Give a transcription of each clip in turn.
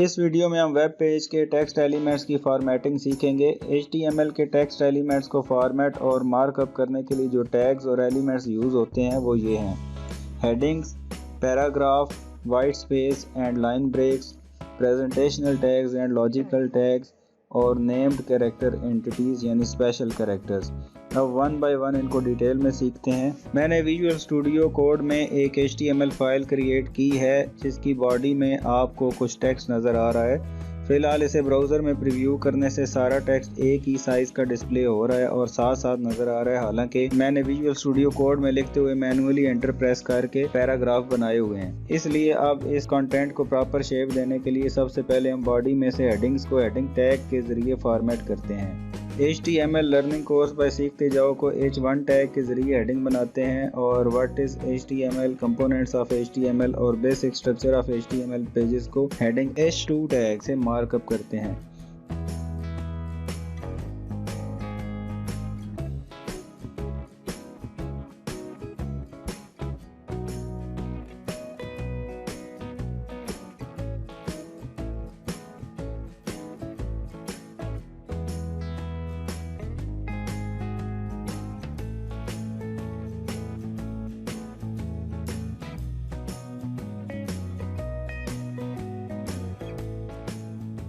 इस वीडियो में हम वेब पेज के टेक्स्ट एलिमेंट्स की फॉर्मेटिंग सीखेंगे। HTML के टेक्स्ट एलिमेंट्स को फॉर्मेट और मार्कअप करने के लिए जो टैग्स और एलिमेंट्स यूज़ होते हैं वो ये हैं: headings, paragraph, white space and line breaks, presentational tags and logical tags और नेम्ड कैरेक्टर एंटिटीज़ यानी स्पेशल कैरेक्टर्स। अब वन बाय वन इनको डिटेल में सीखते हैं। मैंने विजुअल स्टूडियो कोड में एक HTML फाइल क्रिएट की है जिसकी बॉडी में आपको कुछ टेक्स्ट नज़र आ रहा है। फ़िलहाल इसे ब्राउज़र में प्रीव्यू करने से सारा टेक्स्ट एक ही साइज़ का डिस्प्ले हो रहा है और साथ साथ नज़र आ रहा है। हालांकि मैंने विजुअल स्टूडियो कोड में लिखते हुए मैन्युअली एंटर प्रेस करके पैराग्राफ बनाए हुए हैं। इसलिए अब इस कंटेंट को प्रॉपर शेप देने के लिए सबसे पहले हम बॉडी में से हेडिंग्स को हेडिंग टैग के ज़रिए फॉर्मेट करते हैं। HTML लर्निंग कोर्स बाय सीखते जाओ को H1 टैग के ज़रिए हेडिंग बनाते हैं और what is HTML, components of HTML और basic structure of HTML pages को हेडिंग H2 टैग से मार्कअप करते हैं।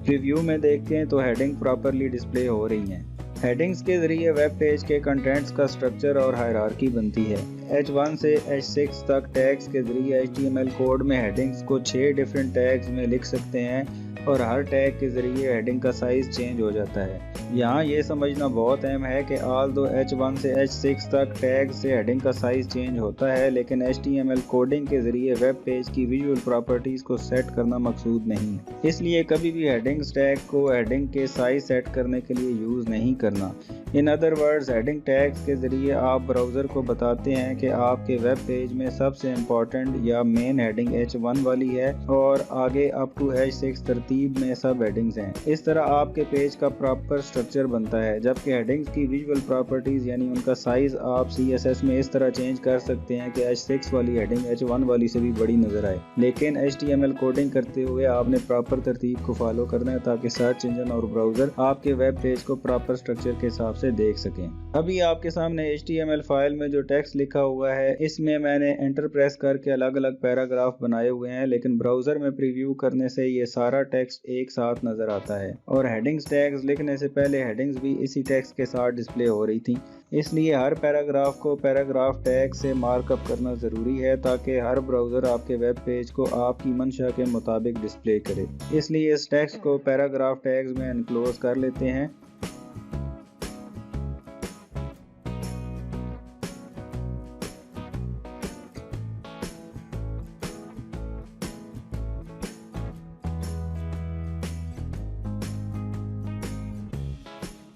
प्रीव्यू में देखें तो हेडिंग प्रॉपरली डिस्प्ले हो रही हैं। हेडिंग्स के ज़रिए वेब पेज के कंटेंट्स का स्ट्रक्चर और हायरार्की बनती है। H1 से H6 तक टैग्स के ज़रिए HTML कोड में हेडिंग्स को 6 डिफरेंट टैग्स में लिख सकते हैं और हर टैग के ज़रिए हेडिंग का साइज़ चेंज हो जाता है। यहाँ ये समझना बहुत अहम है कि ऑल्दो H1 से H6 तक टैग से हेडिंग का साइज़ चेंज होता है, लेकिन HTML कोडिंग के ज़रिए वेब पेज की विजुअल प्रॉपर्टीज़ को सेट करना मकसूद नहीं है। इसलिए कभी भी हेडिंग्स टैग को हेडिंग के साइज़ सेट करने के लिए यूज़ नहीं करना। In other words, heading tags के ज़रिए आप ब्राउज़र को बताते हैं कि आपके वेब पेज में सबसे इम्पॉर्टेंट या मेन हेडिंग H1 वाली है और आगे अप टू H6 तरतीब में सब हेडिंग्स हैं। इस तरह आपके पेज का प्रॉपर स्ट्रक्चर बनता है। जबकि हेडिंग्स की विजुअल प्रॉपर्टीज़ यानी उनका साइज़ आप CSS में इस तरह चेंज कर सकते हैं कि H6 वाली हेडिंग H1 वाली से भी बड़ी नज़र आए, लेकिन HTML कोडिंग करते हुए आपने प्रॉपर तरतीब को फॉलो करना है ताकि सर्च इंजन और ब्राउज़र आपके वेब पेज को प्रॉपर स्ट्रक्चर के हिसाब से देख सकें। अभी आपके सामने HTML फाइल में जो टेक्स्ट लिखा हुआ है इसमें मैंने एंटर प्रेस करके अलग अलग पैराग्राफ बनाए हुए हैं, लेकिन ब्राउज़र में प्रीव्यू करने से ये सारा टेक्स्ट एक साथ नज़र आता है और हेडिंग्स टैग्स लिखने से पहले हेडिंग्स भी इसी टेक्स्ट के साथ डिस्प्ले हो रही थी। इसलिए हर पैराग्राफ को पैराग्राफ टैग से मार्कअप करना ज़रूरी है ताकि हर ब्राउज़र आपके वेब पेज को आपकी मंशा के मुताबिक डिस्प्ले करे। इसलिए इस टेक्स्ट को पैराग्राफ टैग्स में एनक्लोज कर लेते हैं।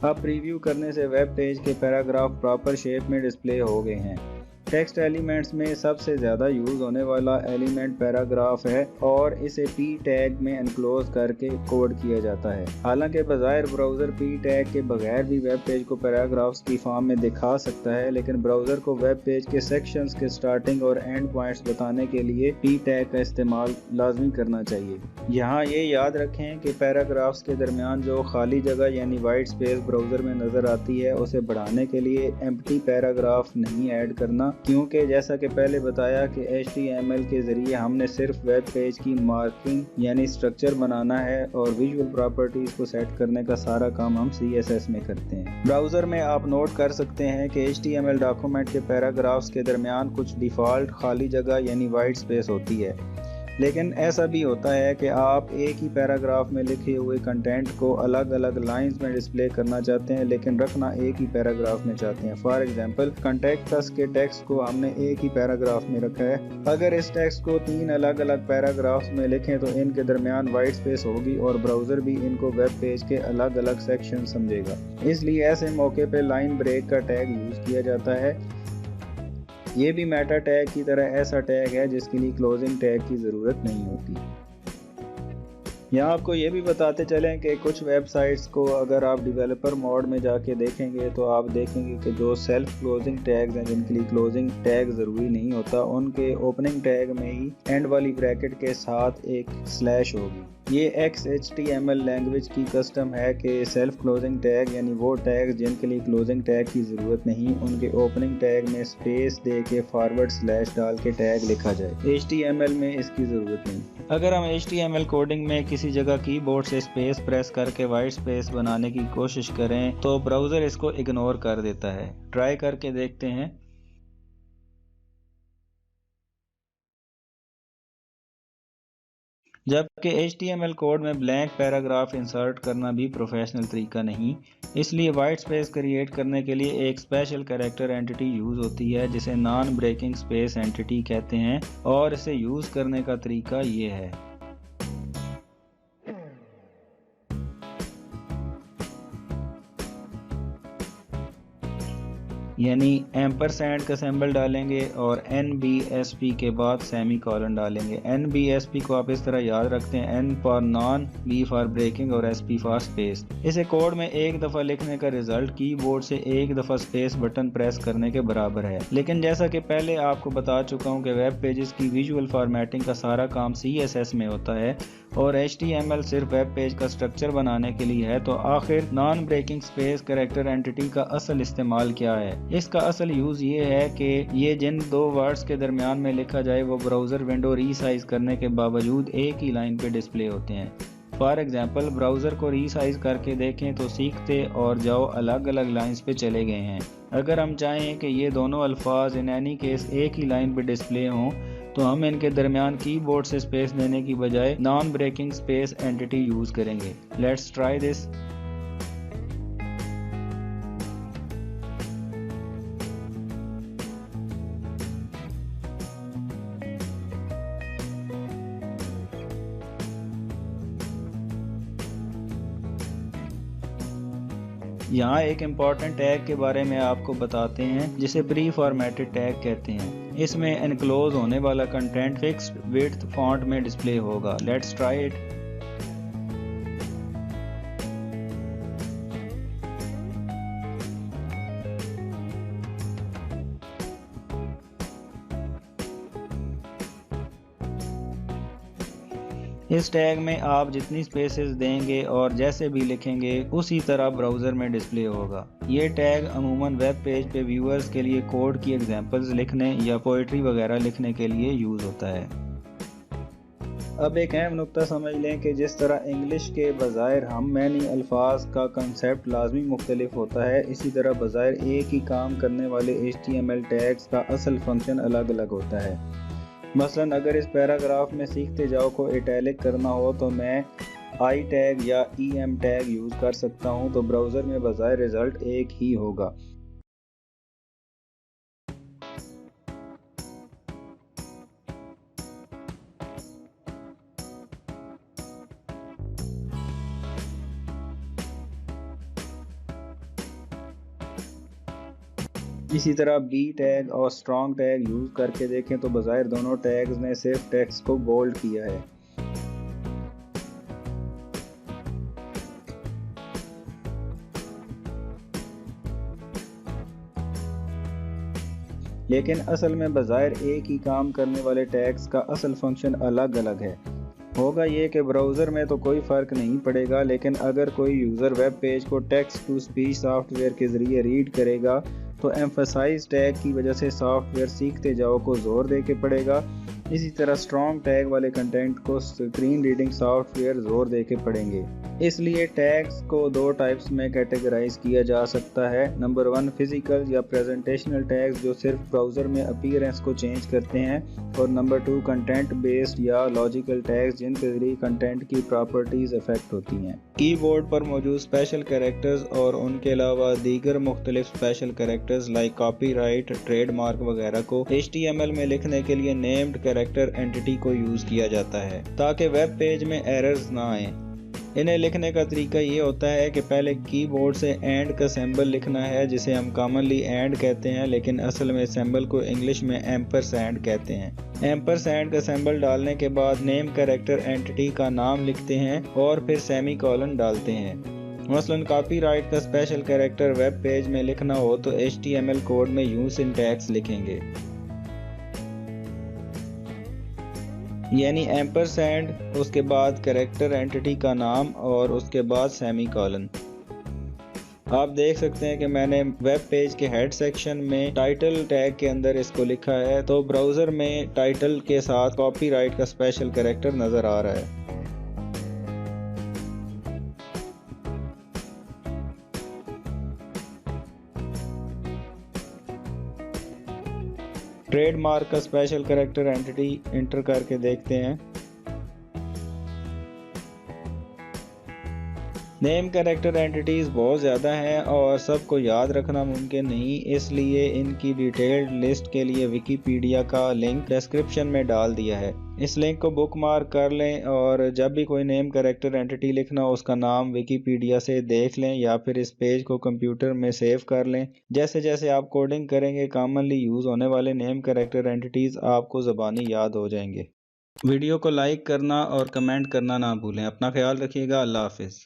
अब प्रीव्यू करने से वेब पेज के पैराग्राफ प्रॉपर शेप में डिस्प्ले हो गए हैं। टेक्स्ट एलिमेंट्स में सबसे ज़्यादा यूज़ होने वाला एलिमेंट पैराग्राफ है और इसे P टैग में एनक्लोज करके कोड किया जाता है। हालांकि बज़ाहिर ब्राउज़र P टैग के बगैर भी वेब पेज को पैराग्राफ्स की फॉर्म में दिखा सकता है, लेकिन ब्राउज़र को वेब पेज के सेक्शंस के स्टार्टिंग और एंड पॉइंट्स बताने के लिए P टैग का इस्तेमाल लाजमी करना चाहिए। यहाँ ये याद रखें कि पैराग्राफ्स के दरमियान जो खाली जगह यानी वाइट स्पेस ब्राउज़र में नज़र आती है उसे बढ़ाने के लिए एम्प्टी पैराग्राफ नहीं ऐड करना, क्योंकि जैसा कि पहले बताया कि HTML के ज़रिए हमने सिर्फ वेब पेज की मार्किंग यानी स्ट्रक्चर बनाना है और विजुअल प्रॉपर्टीज़ को सेट करने का सारा काम हम CSS में करते हैं। ब्राउज़र में आप नोट कर सकते हैं कि HTML डॉक्यूमेंट के पैराग्राफ्स के दरमियान कुछ डिफ़ॉल्ट खाली जगह यानी वाइट स्पेस होती है, लेकिन ऐसा भी होता है कि आप एक ही पैराग्राफ में लिखे हुए कंटेंट को अलग अलग लाइंस में डिस्प्ले करना चाहते हैं, लेकिन रखना एक ही पैराग्राफ में चाहते हैं। फॉर एग्जांपल, कॉन्टैक्ट अस के टेक्स्ट को हमने एक ही पैराग्राफ में रखा है। अगर इस टेक्स्ट को 3 अलग अलग पैराग्राफ्स में लिखें तो इनके दरमियान वाइट स्पेस होगी और ब्राउज़र भी इनको वेब पेज के अलग अलग सेक्शन समझेगा। इसलिए ऐसे मौके पर लाइन ब्रेक का टैग यूज़ किया जाता है। ये भी मेटा टैग की तरह ऐसा टैग है जिसके लिए क्लोजिंग टैग की ज़रूरत नहीं होती। यहाँ आपको ये भी बताते चलें कि कुछ वेबसाइट्स को अगर आप डेवलपर मोड में जाके देखेंगे तो आप देखेंगे कि जो सेल्फ क्लोजिंग टैग्स हैं जिनके लिए क्लोजिंग टैग ज़रूरी नहीं होता, उनके ओपनिंग टैग में ही एंड वाली ब्रैकेट के साथ एक स्लैश होगी। ये XHTML लैंग्वेज की कस्टम है कि सेल्फ क्लोजिंग टैग यानी वो टैग जिनके लिए क्लोजिंग टैग की ज़रूरत नहीं, उनके ओपनिंग टैग में स्पेस दे के फॉरवर्ड स्लैश डाल के टैग लिखा जाए। HTML में इसकी ज़रूरत नहीं। अगर हम HTML कोडिंग में किसी जगह कीबोर्ड से स्पेस प्रेस करके वाइट स्पेस बनाने की कोशिश करें तो ब्राउज़र इसको इग्नोर कर देता है। ट्राई करके देखते हैं। जबकि HTML कोड में ब्लैंक पैराग्राफ इंसर्ट करना भी प्रोफेशनल तरीका नहीं, इसलिए वाइट स्पेस क्रिएट करने के लिए एक स्पेशल कैरेक्टर एंटिटी यूज़ होती है जिसे नॉन ब्रेकिंग स्पेस एंटिटी कहते हैं, और इसे यूज़ करने का तरीका ये है। यानी एम्परसैंड का सिंबल डालेंगे और NBSP के बाद सेमी कॉलन डालेंगे। NBSP को आप इस तरह याद रखते हैं, N for non, B for breaking और SP फॉर स्पेस। इसे कोड में एक दफ़ा लिखने का रिजल्ट कीबोर्ड से एक दफ़ा स्पेस बटन प्रेस करने के बराबर है। लेकिन जैसा कि पहले आपको बता चुका हूँ कि वेब पेजेस की विजुअल फॉर्मेटिंग का सारा काम CSS में होता है और HTML सिर्फ वेब पेज का स्ट्रक्चर बनाने के लिए है, तो आखिर non breaking space character entity का असल इस्तेमाल क्या है? इसका असल यूज़ ये है कि ये जिन दो वर्ड्स के दरमियान में लिखा जाए वो ब्राउज़र विंडो रीसाइज करने के बावजूद एक ही लाइन पे डिस्प्ले होते हैं। फॉर एग्जांपल ब्राउज़र को रीसाइज करके देखें तो सीखते और जाओ अलग अलग लाइंस पे चले गए हैं। अगर हम चाहें कि ये दोनों अल्फाज इन एनी केस एक ही लाइन पे डिस्प्ले हों तो हम इनके दरमियान कीबोर्ड से स्पेस देने की बजाय non breaking space entity use करेंगे। Let's try this. यहाँ एक इम्पॉर्टेंट टैग के बारे में आपको बताते हैं जिसे प्री फॉर्मेटेड टैग कहते हैं। इसमें एनक्लोज होने वाला कंटेंट फिक्स्ड विड्थ फॉन्ट में डिस्प्ले होगा। Let's try it. इस टैग में आप जितनी स्पेसेस देंगे और जैसे भी लिखेंगे उसी तरह ब्राउज़र में डिस्प्ले होगा। ये टैग अमूमन वेब पेज पे व्यूअर्स के लिए कोड की एग्जांपल्स लिखने या पोइट्री वगैरह लिखने के लिए यूज़ होता है। अब एक अहम नुक्ता समझ लें कि जिस तरह इंग्लिश के बज़ाहिर हम मैनी अल्फाज का कंसेप्ट लाजमी मुख्तलिफ होता है, इसी तरह बज़ाहिर एक ही काम करने वाले HTML टैग्स का असल फंक्शन अलग अलग होता है। मसलन अगर इस पैराग्राफ में सीखते जाओ को इटैलिक करना हो तो मैं I टैग या EM टैग यूज़ कर सकता हूँ, तो ब्राउज़र में बज़ाहिर रिज़ल्ट एक ही होगा। इसी तरह B टैग और स्ट्रॉन्ग टैग यूज़ करके देखें तो बज़ाहिर दोनों टैग्स ने सिर्फ टेक्स्ट को बोल्ड किया है। लेकिन असल में बज़ाहिर एक ही काम करने वाले टैग्स का असल फंक्शन अलग अलग है। होगा ये कि ब्राउज़र में तो कोई फ़र्क नहीं पड़ेगा, लेकिन अगर कोई यूज़र वेब पेज को टेक्स्ट टू स्पीच सॉफ्टवेयर के ज़रिए रीड करेगा तो एम्फसाइज टैग की वजह से सॉफ्टवेयर सीखते जाओ को ज़ोर दे के पड़ेगा। इसी तरह स्ट्रॉन्ग टैग वाले कंटेंट को स्क्रीन रीडिंग सॉफ्टवेयर ज़ोर दे के पढ़ेंगे। इसलिए टैग्स को दो टाइप्स में कैटेगराइज किया जा सकता है। नंबर 1 फिजिकल या प्रेजेंटेशनल टैग्स जो सिर्फ ब्राउज़र में अपीयरेंस को चेंज करते हैं, और नंबर 2 कंटेंट बेस्ड या लॉजिकल टैग्स जिनके जरिए कंटेंट की प्रॉपर्टीज़ अफेक्ट होती हैं। कीबोर्ड पर मौजूद स्पेशल कैरेक्टर्स और उनके अलावा दीगर मुख्तलिफ special characters like copyright, trademark वगैरह को HTML में लिखने के लिए नेम्ड कैरेक्टर एंटिटी को यूज़ किया जाता है ताकि वेब पेज में एरर्स ना आए। इन्हें लिखने का तरीका ये होता है कि पहले कीबोर्ड से एंड का सिंबल लिखना है जिसे हम कॉमनली एंड कहते हैं, लेकिन असल में सिंबल को इंग्लिश में एम्परसैंड कहते हैं। एम्परसैंड का सिंबल डालने के बाद नेम कैरेक्टर एंटिटी का नाम लिखते हैं और फिर सेमी कॉलन डालते हैं। मसलन कॉपीराइट का स्पेशल कैरेक्टर वेब पेज में लिखना हो तो HTML कोड में यूं सिंटैक्स लिखेंगे। यानी एम्परसैंड, उसके बाद कैरेक्टर एंटिटी का नाम और उसके बाद सेमीकोलन। आप देख सकते हैं कि मैंने वेब पेज के हेड सेक्शन में टाइटल टैग के अंदर इसको लिखा है, तो ब्राउज़र में टाइटल के साथ कॉपीराइट का स्पेशल कैरेक्टर नज़र आ रहा है। ट्रेडमार्क का स्पेशल कैरेक्टर एंटिटी इंटर करके देखते हैं। नेम कैरेक्टर एंटिटीज़ बहुत ज़्यादा हैं और सबको याद रखना मुमकिन नहीं, इसलिए इनकी डिटेल्ड लिस्ट के लिए विकीपीडिया का लिंक डिस्क्रिप्शन में डाल दिया है। इस लिंक को बुकमार्क कर लें और जब भी कोई नेम कैरेक्टर एंटिटी लिखना हो उसका नाम विकीपीडिया से देख लें या फिर इस पेज को कंप्यूटर में सेव कर लें। जैसे जैसे आप कोडिंग करेंगे कॉमनली यूज़ होने वाले नेम कैरेक्टर एंटिटीज़ आपको ज़बानी याद हो जाएंगे। वीडियो को लाइक करना और कमेंट करना ना भूलें। अपना ख्याल रखिएगा। अल्लाह हाफिज़।